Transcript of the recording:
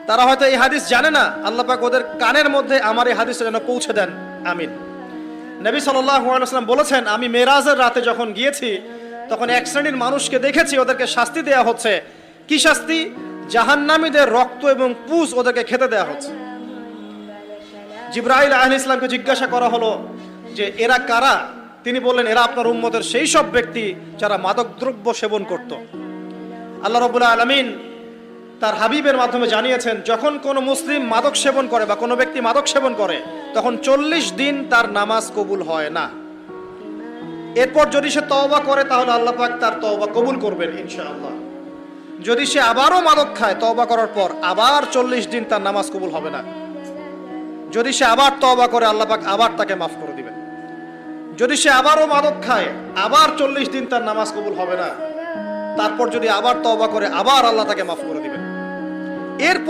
তারা হয়তো এই হাদিস জানে না, আল্লাহ পাক ওদের কানের মধ্যে আমার এই হাদিসটা যেন পৌঁছে দেন, আমিন। নবী সাল্লাল্লাহু আলাইহি ওয়াসাল্লাম বলেছেন, আমি মেরাজের রাতে যখন গিয়েছি তখন এক শ্রেণীর মানুষকে দেখেছি, ওদেরকে শাস্তি দেয়া হচ্ছে। কি শাস্তি? জাহান্নামীদের রক্ত এবং পুজ ওদেরকে খেতে দেয়া হচ্ছে। জিবরাইল আলাইহিস সালামকে জিজ্ঞাসা করা হলো যে এরা কারা? তিনি বললেন, এরা আপনার উম্মতের সেই সব ব্যক্তি যারা মাদকদ্রব্য সেবন করত। আল্লাহ রাব্বুল আলামিন তার হাবিবের মাধ্যমে জানিয়েছেন, যখন কোনো মুসলিম মাদক সেবন করে বা কোনো ব্যক্তি মাদক সেবন করে তখন 40 দিন তার নামাজ কবুল হয় না। এরপর যদি সে তওবা করে তাহলে আল্লাহ পাক তার তওবা কবুল করবেন ইনশাআল্লাহ। যদি সে আবারও মাদক খায় তওবা করার পর, আবার 40 দিন তার নামাজ কবুল হবে না। যদি সে আবার তওবা করে আল্লাহ পাক আবার তাকে মাফ করে দিবেন। যদি সে আবারও মাদক খায় আবার 40 দিন তার নামাজ কবুল হবে না। তারপর যদি আবার তওবা করে আবার আল্লাহ তাকে মাফ করে দিবেন। এর